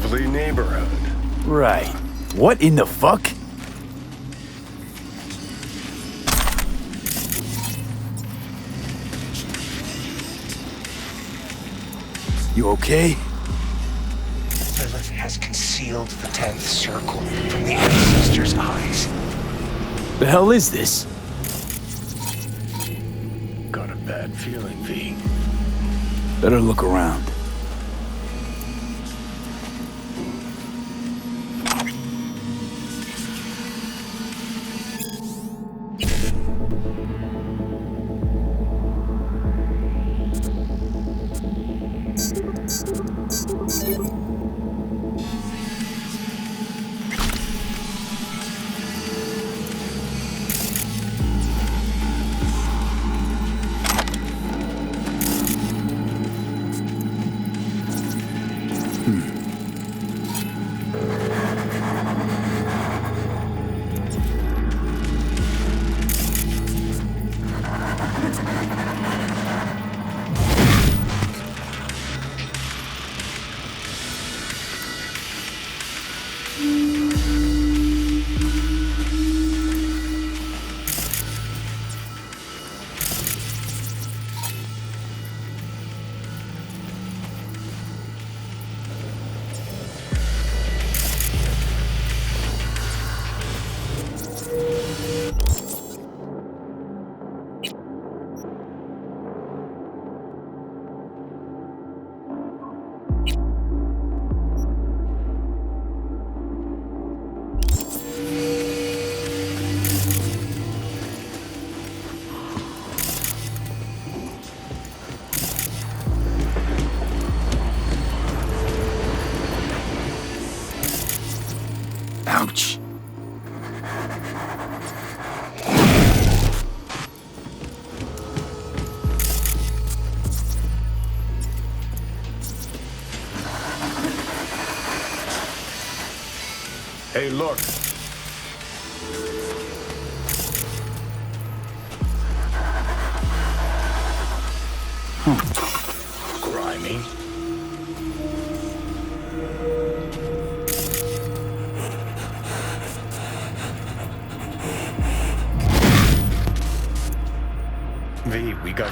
lovely neighborhood. Right. What in the fuck? You okay? Lilith has concealed the 10th circle from the ancestors' eyes. The hell is this? Got a bad feeling, V. Better look around. Ouch. Hey, look. Grimy. V, we got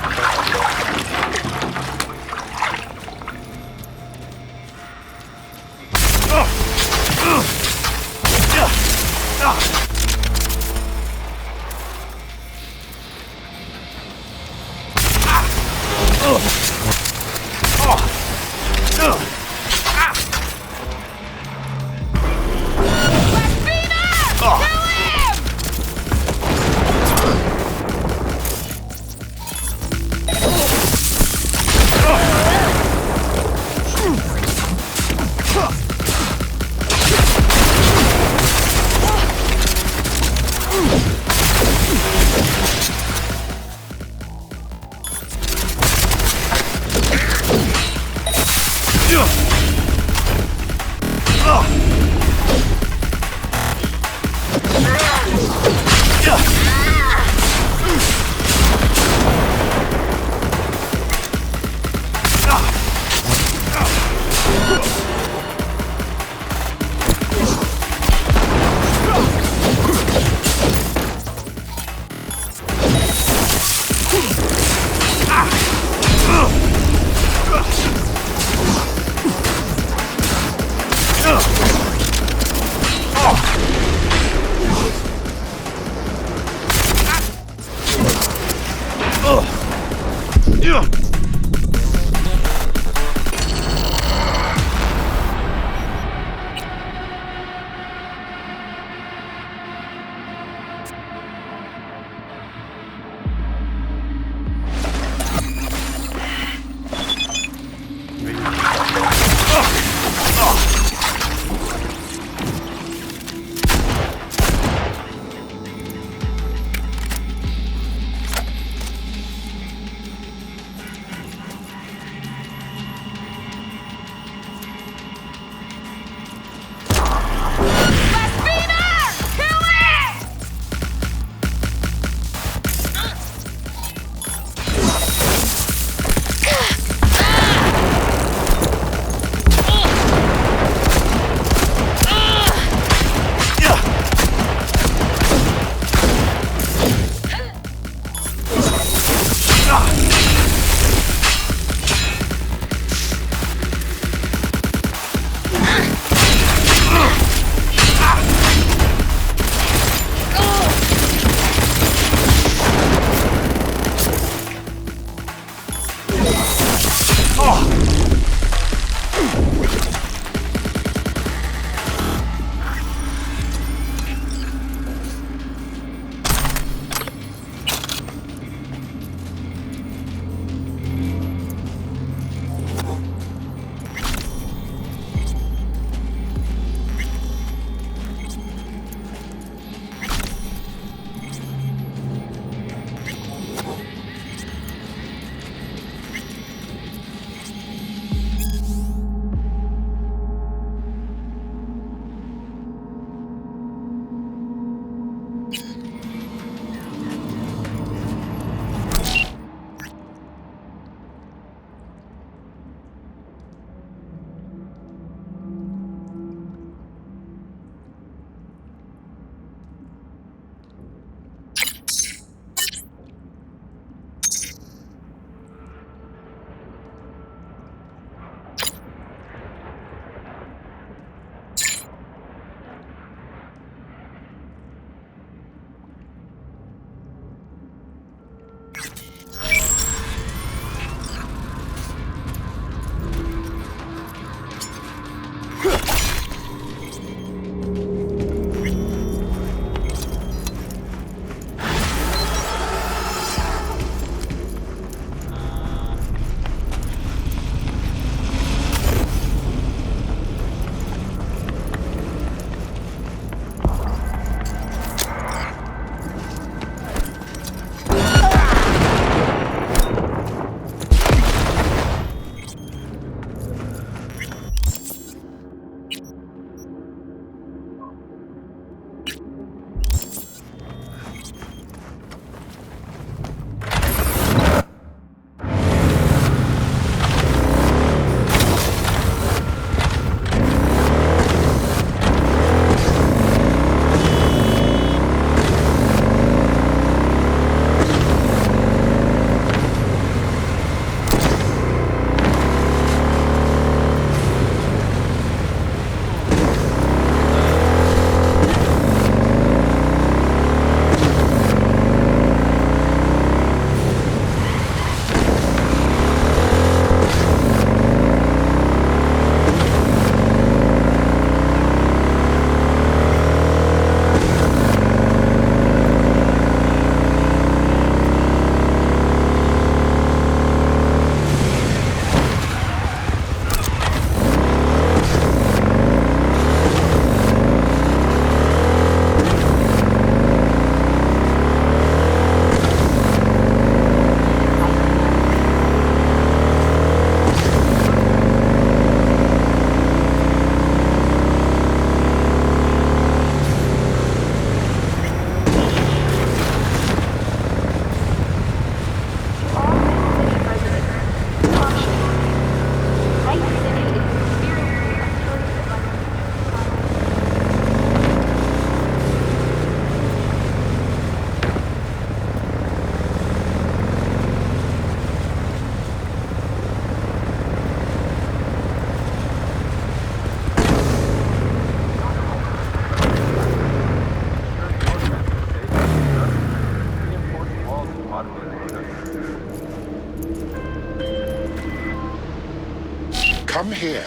Come here.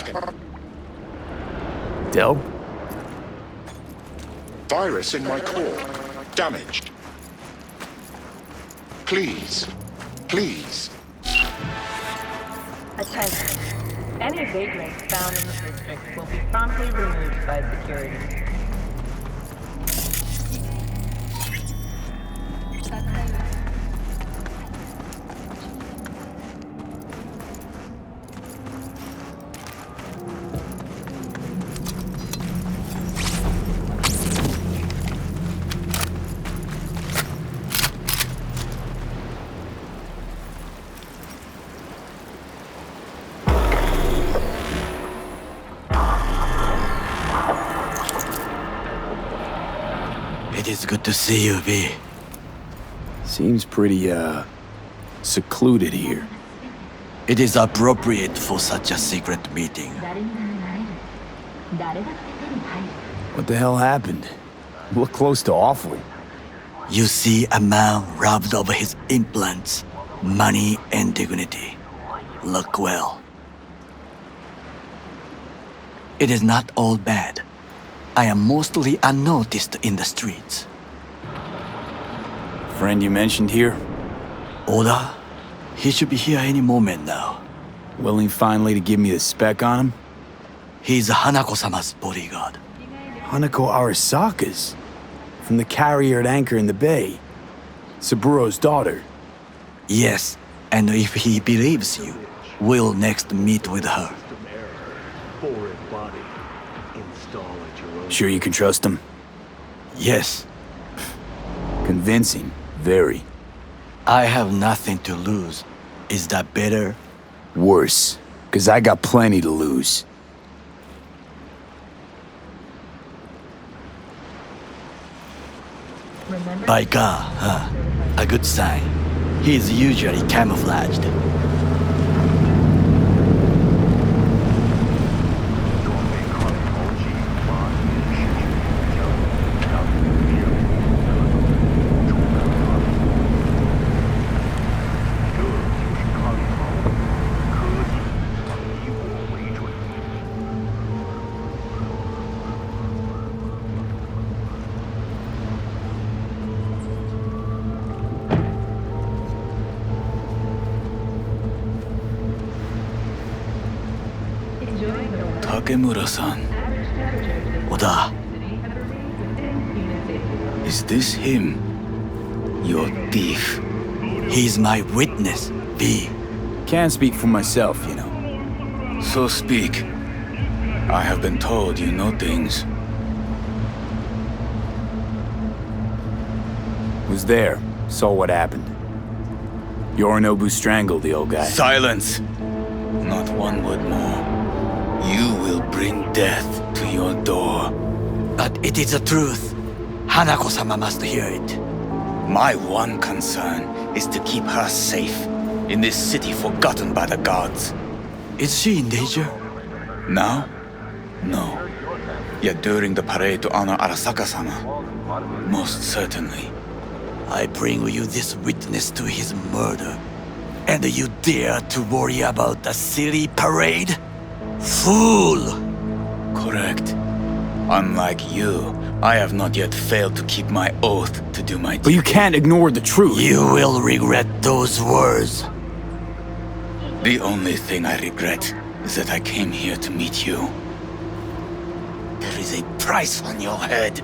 Del? Virus in my core. Damaged. Please. Please. Attention. Any vagrants found in the district will be promptly removed by security. It is good to see you, V. Seems pretty, secluded here. It is appropriate for such a secret meeting. What the hell happened? You look close to awful. You see a man robbed of his implants, money and dignity. Look well. It is not all bad. I am mostly unnoticed in the streets. Friend you mentioned here? Oda? He should be here any moment now. Willing finally to give me the spec on him? He's Hanako-sama's bodyguard. Hanako Arasaka's? From the carrier at anchor in the bay. Saburo's daughter. Yes, and if he believes you, we'll next meet with her. Sure you can trust him? Yes. Convincing, very. I have nothing to lose. Is that better? Worse, 'cause I got plenty to lose. By God, huh? A good sign. He is usually camouflaged. Takemura-san. Oda. Is this him? Your thief. He's my witness, V. Can't speak for myself, you know. So speak. I have been told you know things. Was there. Saw what happened. Yorinobu strangled the old guy. Silence! Not one word more. You will bring death to your door. But it is the truth. Hanako-sama must hear it. My one concern is to keep her safe in this city forgotten by the gods. Is she in danger? Now? No. Yet during the parade to honor Arasaka-sama, most certainly. I bring you this witness to his murder, and you dare to worry about a silly parade? Fool! Correct. Unlike you, I have not yet failed to keep my oath to do my duty. But you can't ignore the truth. You will regret those words. The only thing I regret is that I came here to meet you. There is a price on your head.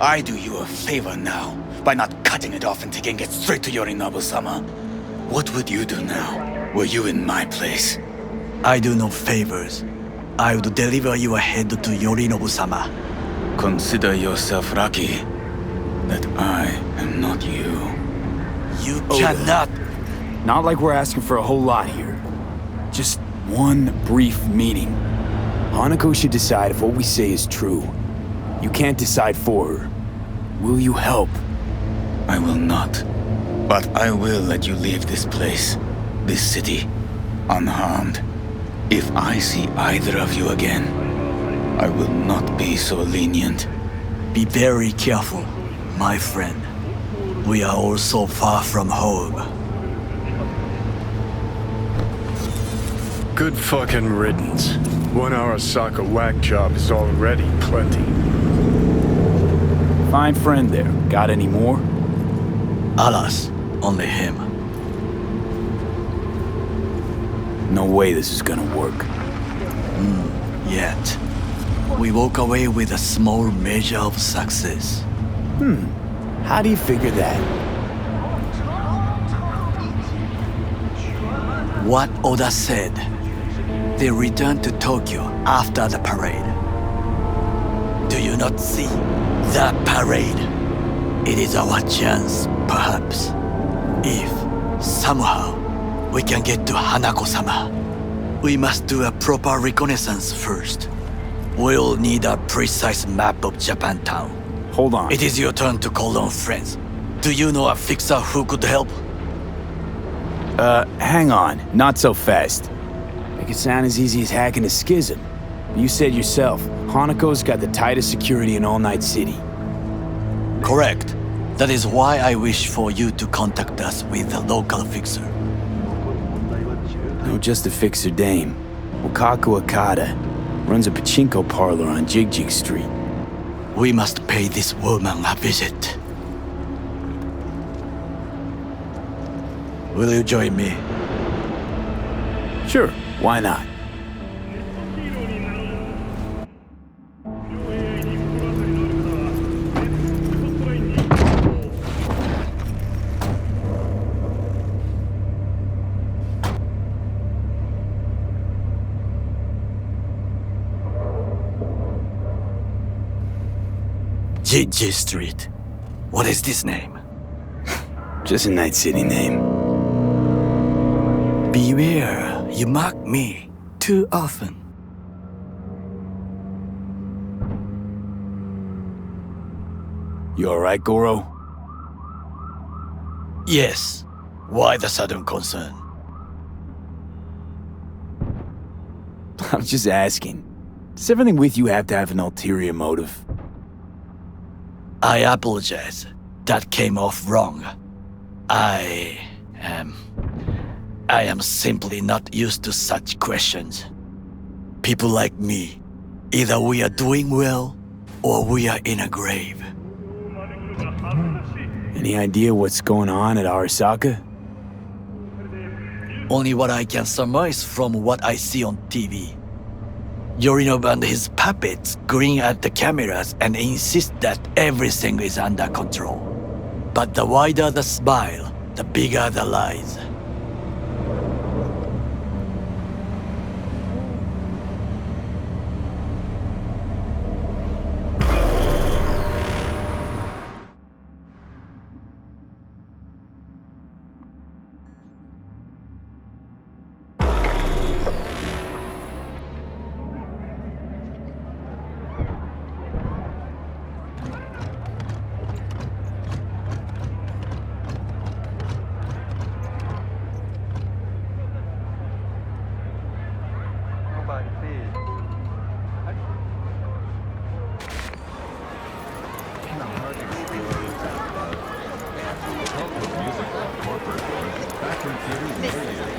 I do you a favor now by not cutting it off and taking it straight to Yorinobu-sama. What would you do now, were you in my place? I do no favors. I would deliver your head to Yorinobu-sama. Consider yourself lucky that I am not you. You cannot! Not like we're asking for a whole lot here. Just one brief meeting. Hanako should decide if what we say is true. You can't decide for her. Will you help? I will not. But I will let you leave this place, this city, unharmed. If I see either of you again, I will not be so lenient. Be very careful, my friend. We are all so far from home. Good fucking riddance. 1 Arasaka whack job is already plenty. Fine friend there. Got any more? Alas, only him. No way this is gonna work. Yet, we walk away with a small measure of success. How do you figure that? What Oda said. They returned to Tokyo after the parade. Do you not see the parade? It is our chance, perhaps. If, somehow, we can get to Hanako-sama. We must do a proper reconnaissance first. We'll need a precise map of Japantown. Hold on. It is your turn to call on friends. Do you know a fixer who could help? Hang on. Not so fast. Make it sound as easy as hacking a schism. You said yourself, Hanako's got the tightest security in all Night City. Correct. That is why I wish for you to contact us with the local fixer. No, just a fixer dame. Wakaku Akata. Runs a pachinko parlor on Jig Street. We must pay this woman a visit. Will you join me? Sure, why not? Jig Street. What is this name? Just a Night City name. Beware, you mock me too often. You alright, Goro? Yes. Why the sudden concern? I was just asking. Does everything with you have to have an ulterior motive? I apologize. That came off wrong. I am simply not used to such questions. People like me, either we are doing well or we are in a grave. Any idea what's going on at Arasaka? Only what I can surmise from what I see on TV. Yorinobu and his puppets grin at the cameras and insist that everything is under control. But the wider the smile, the bigger the lies.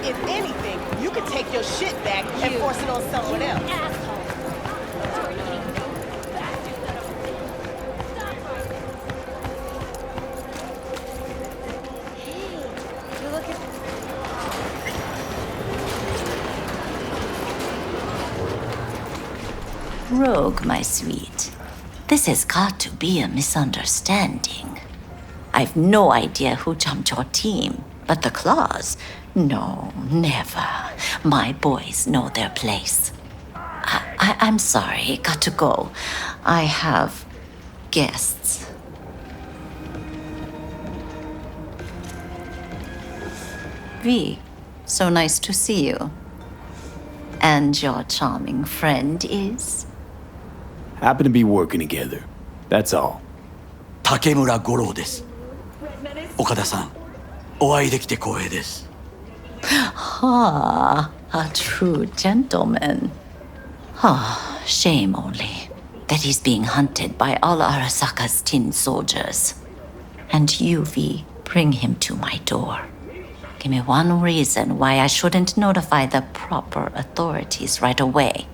If anything, you can take your shit back and force it on someone else. Rogue, my sweet. This has got to be a misunderstanding. I've no idea who jumped your team, but the claws? No, never. My boys know their place. I'm sorry, got to go. I have guests. V, so nice to see you. And your charming friend is? Happen to be working together. That's all. 竹村五郎です。岡田さん、お会いできて光栄です。Ah, a true gentleman. Ah, shame only that he's being hunted by all Arasaka's tin soldiers. And you, V, bring him to my door. Give me one reason why I shouldn't notify the proper authorities right away.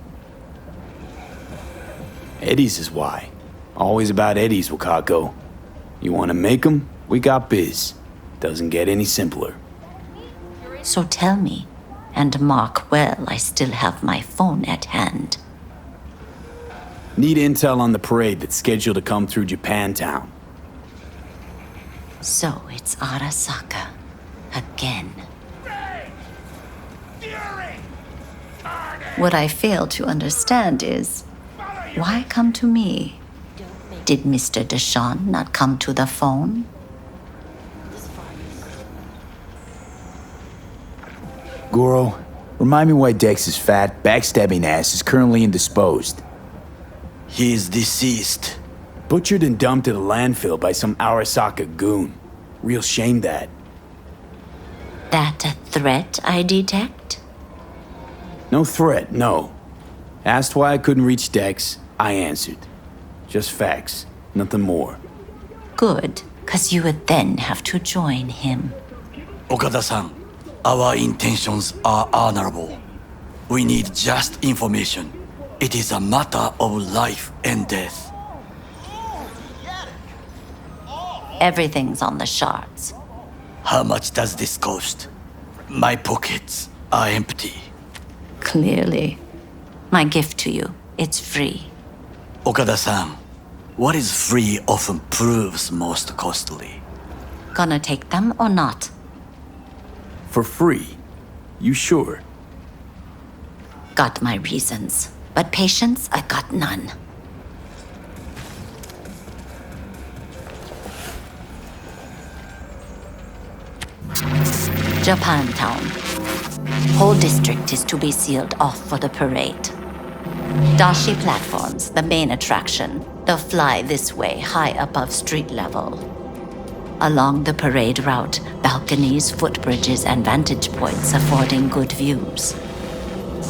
Eddies is why. Always about Eddies, Wakako. You want to make 'em? We got biz. Doesn't get any simpler. So tell me, and mark well I still have my phone at hand. Need intel on the parade that's scheduled to come through Japantown. So it's Arasaka again. What I fail to understand is, why come to me? Did Mr. Deshawn not come to the phone? Goro, remind me why Dex's fat, backstabbing ass is currently indisposed. He is deceased. Butchered and dumped at a landfill by some Arasaka goon. Real shame that. That a threat I detect? No threat, no. Asked why I couldn't reach Dex, I answered. Just facts, nothing more. Good, 'cause you would then have to join him. Okada-san, our intentions are honorable. We need just information. It is a matter of life and death. Everything's on the shards. How much does this cost? My pockets are empty. Clearly. My gift to you, it's free. Okada-san, what is free often proves most costly. Gonna take them or not? For free? You sure? Got my reasons, but patience I got none. Japantown. Whole district is to be sealed off for the parade. Dashi platforms, the main attraction. They'll fly this way, high above street level. Along the parade route, balconies, footbridges, and vantage points affording good views.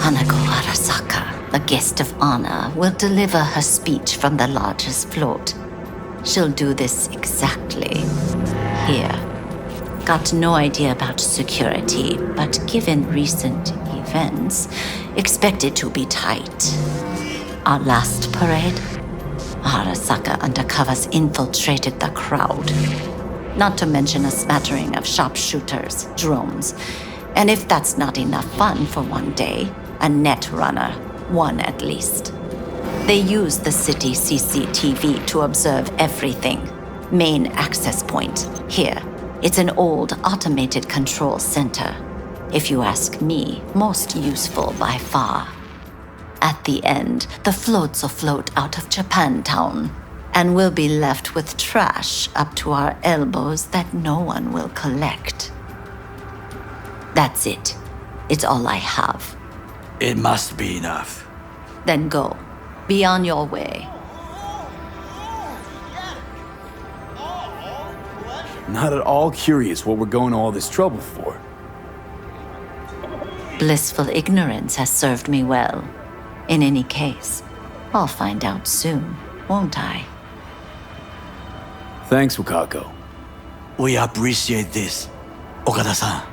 Hanako Arasaka, the guest of honor, will deliver her speech from the largest float. She'll do this exactly here. Got no idea about security, but given recent events, expect it to be tight. Our last parade, Arasaka undercovers infiltrated the crowd. Not to mention a smattering of sharpshooters, drones, and if that's not enough fun for one day, a net runner, one at least. They use the city CCTV to observe everything. Main access point, here. It's an old automated control center. If you ask me, most useful by far. At the end, the floats will float out of Japantown, and we'll be left with trash up to our elbows that no one will collect. That's it. It's all I have. It must be enough. Then go. Be on your way. Not at all curious what we're going to all this trouble for. Blissful ignorance has served me well. In any case, I'll find out soon, won't I? Thanks, Wakako. We appreciate this, Okada-san.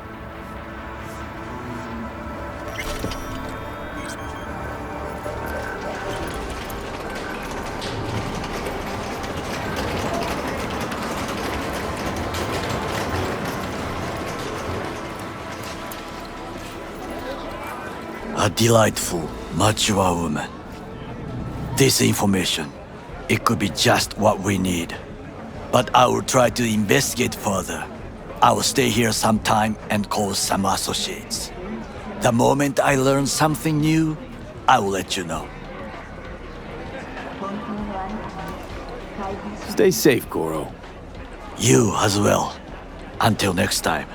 A delightful, mature woman. This information, it could be just what we need. But I will try to investigate further. I will stay here some time and call some associates. The moment I learn something new, I will let you know. Stay safe, Goro. You as well. Until next time.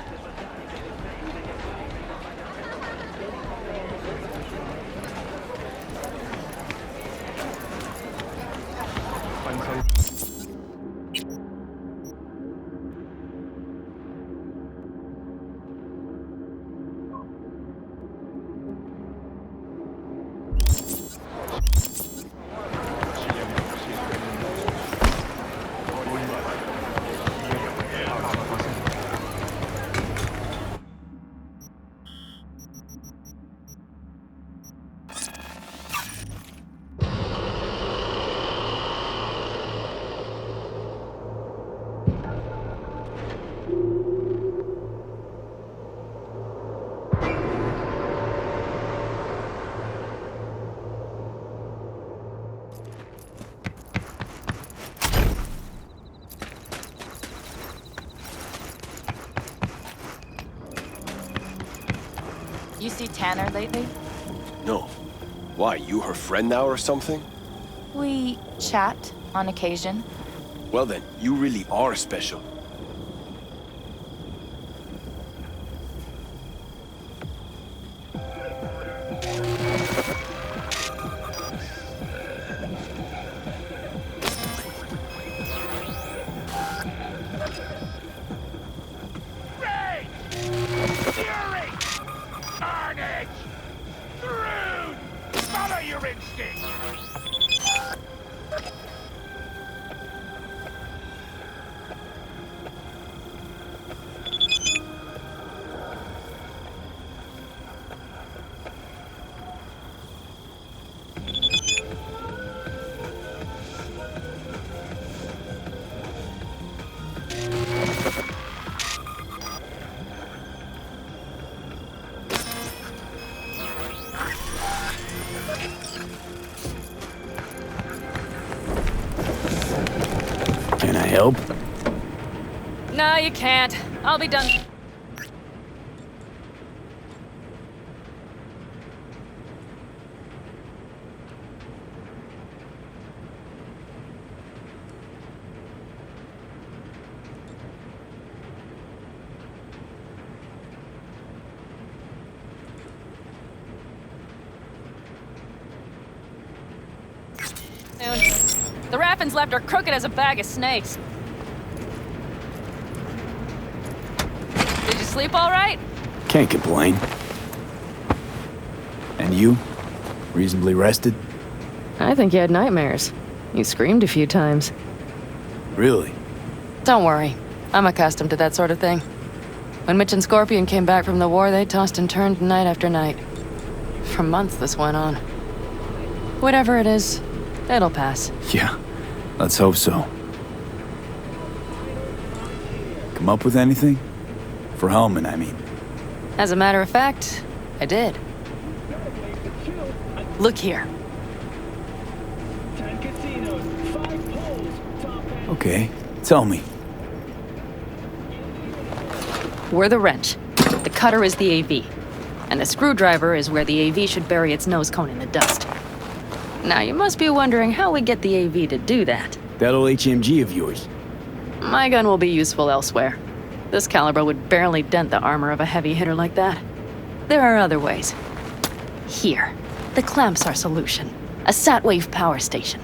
You see Tanner lately? No. Why, you her friend now or something? We chat on occasion. Well then, you really are special. Can I help? No, you can't. I'll be done. The Raffins left are crooked as a bag of snakes. Did you sleep all right? Can't complain. And you? Reasonably rested? I think you had nightmares. You screamed a few times. Really? Don't worry. I'm accustomed to that sort of thing. When Mitch and Scorpion came back from the war, they tossed and turned night after night. For months this went on. Whatever it is, it'll pass. Yeah, let's hope so. Come up with anything? For Hellman, I mean. As a matter of fact, I did. Look here. Okay, tell me. We're the wrench. The cutter is the AV. And the screwdriver is where the AV should bury its nose cone in the dust. Now, you must be wondering how we get the AV to do that. That old HMG of yours. My gun will be useful elsewhere. This caliber would barely dent the armor of a heavy hitter like that. There are other ways. Here, the clamps are solution. A sat-wave power station.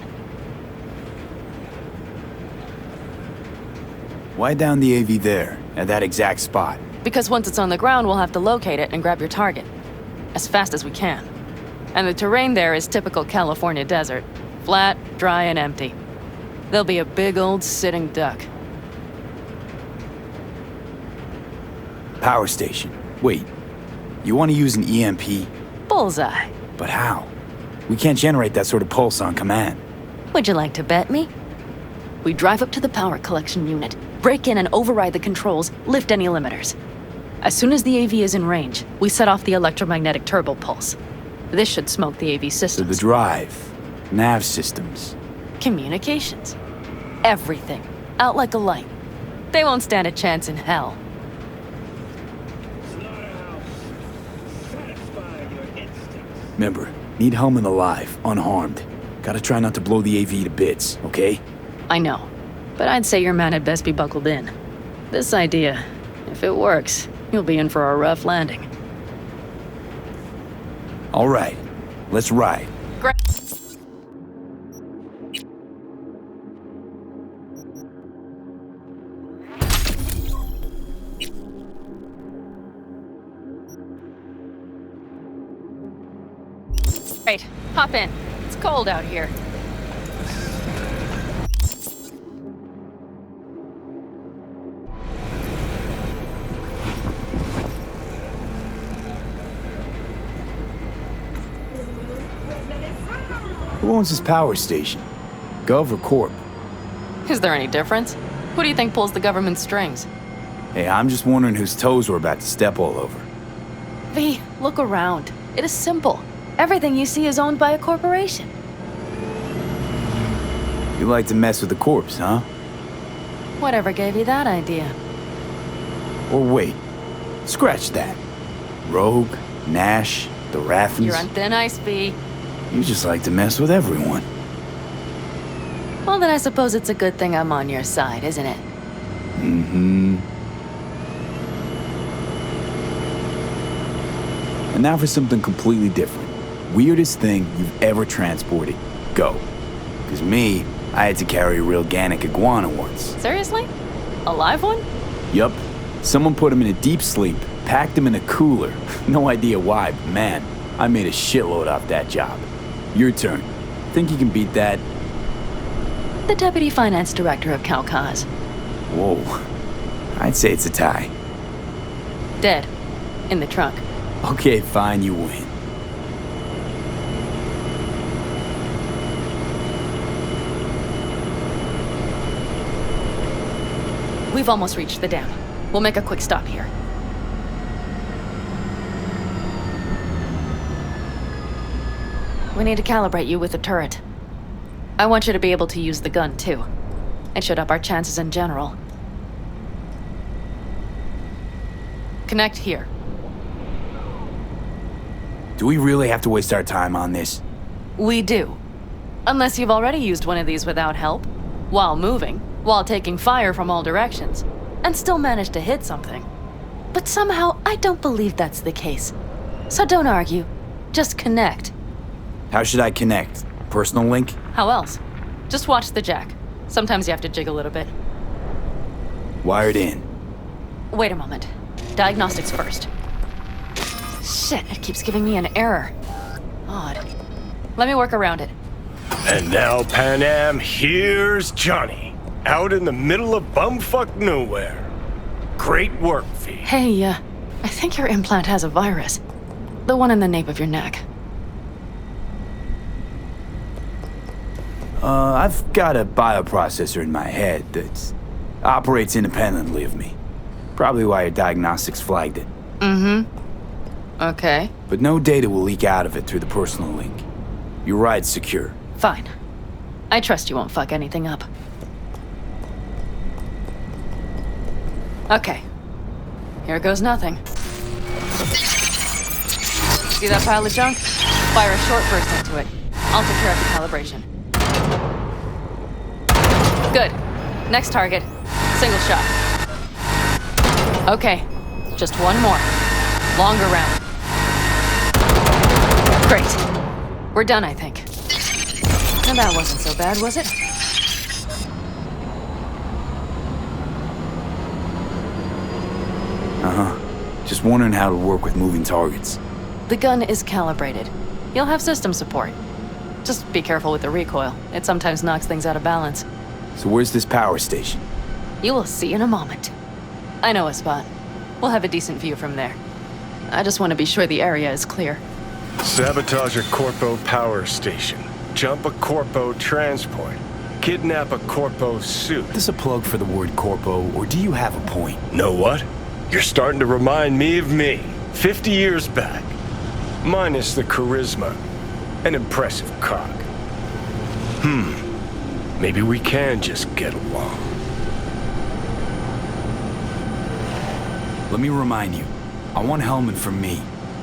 Why down the AV there, at that exact spot? Because once it's on the ground, we'll have to locate it and grab your target. As fast as we can. And the terrain there is typical California desert. Flat, dry, and empty. There'll be a big old sitting duck. Power station. Wait, you want to use an EMP? Bullseye. But how? We can't generate that sort of pulse on command. Would you like to bet me? We drive up to the power collection unit, break in and override the controls, lift any limiters. As soon as the AV is in range, we set off the electromagnetic turbo pulse. This should smoke the AV So systems. the drive, nav systems. Communications. Everything. Out like a light. They won't stand a chance in hell. Remember, need Hellman alive, unharmed. Gotta try not to blow the AV to bits, okay? I know. But I'd say your man had best be buckled in. This idea, if it works, you'll be in for a rough landing. All right, let's ride. Great. Right, hop in. It's cold out here. Who owns this power station? Gov or Corp? Is there any difference? Who do you think pulls the government's strings? Hey, I'm just wondering whose toes we're about to step all over. V, look around. It is simple. Everything you see is owned by a corporation. You like to mess with the corpse, huh? Whatever gave you that idea? Or wait, scratch that. Rogue, Nash, the Raffens. You're on thin ice, B. You just like to mess with everyone. Well, then I suppose it's a good thing I'm on your side, isn't it? Mm-hmm. And now for something completely different. Weirdest thing you've ever transported. Go. Because me, I had to carry a real Gannic iguana once. Seriously? A live one? Yup. Someone put him in a deep sleep, packed him in a cooler. No idea why, but man, I made a shitload off that job. Your turn. Think you can beat that? The Deputy Finance Director of Kaukaz. Whoa. I'd say it's a tie. Dead. In the trunk. Okay, fine, you win. We've almost reached the dam. We'll make a quick stop here. We need to calibrate you with the turret. I want you to be able to use the gun, too. It should up our chances in general. Connect here. Do we really have to waste our time on this? We do. Unless you've already used one of these without help, while moving, while taking fire from all directions, and still managed to hit something. But somehow, I don't believe that's the case. So don't argue. Just connect. How should I connect? Personal link? How else? Just watch the jack. Sometimes you have to jig a little bit. Wired in. Wait a moment. Diagnostics first. Shit, it keeps giving me an error. Odd. Let me work around it. And now, Pan Am, here's Johnny. Out in the middle of bumfuck nowhere. Great work, V. Hey, I think your implant has a virus. The one in the nape of your neck. I've got a bioprocessor in my head that operates independently of me. Probably why your diagnostics flagged it. Mm-hmm. Okay. But no data will leak out of it through the personal link. Your ride's secure. Fine. I trust you won't fuck anything up. Okay. Here goes nothing. See that pile of junk? Fire a short burst into it. I'll take care of the calibration. Good. Next target. Single shot. Okay. Just one more. Longer round. Great. We're done, I think. And that wasn't so bad, was it? Uh-huh. Just wondering how to work with moving targets. The gun is calibrated. You'll have system support. Just be careful with the recoil. It sometimes knocks things out of balance. So where's this power station? You will see in a moment. I know a spot. We'll have a decent view from there. I just want to be sure the area is clear. Sabotage a Corpo power station. Jump a Corpo transport. Kidnap a Corpo suit. Is this a plug for the word Corpo, or do you have a point? Know what? You're starting to remind me of me, 50 years back. Minus the charisma. An impressive cock. Maybe we can just get along. Let me remind you, I want Hellman from me,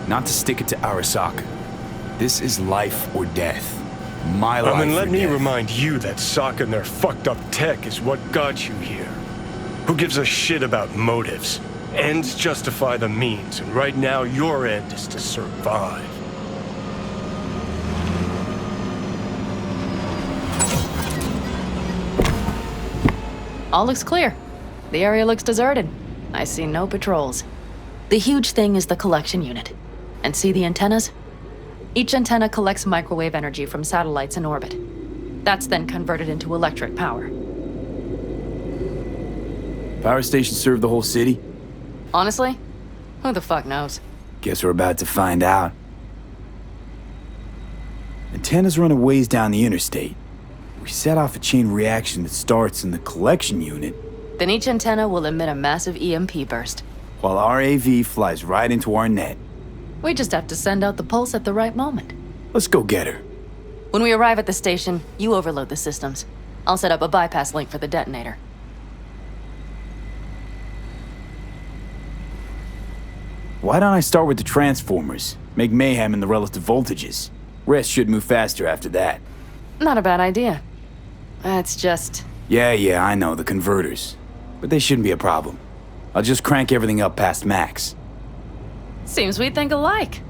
not to stick it to Arasaka. This is life or death. My life And let or me death. remind you that Sokka and their fucked up tech is what got you here. Who gives a shit about motives? Ends justify the means, and right now your end is to survive. All looks clear. The area looks deserted. I see no patrols. The huge thing is the collection unit. And see the antennas? Each antenna collects microwave energy from satellites in orbit. That's then converted into electric power. Power stations serve the whole city? Honestly, who the fuck knows? Guess we're about to find out. Antennas run a ways down the interstate. We set off a chain reaction that starts in the collection unit, Then each antenna will emit a massive EMP burst. while our AV flies right into our net. We just have to send out the pulse at the right moment. Let's go get her. When we arrive at the station, you overload the systems. I'll set up a bypass link for the detonator. Why don't I start with the transformers? Make mayhem in the relative voltages. Rest should move faster after that. Not a bad idea. That's just... Yeah, I know, the converters. But they shouldn't be a problem. I'll just crank everything up past max. Seems we think alike.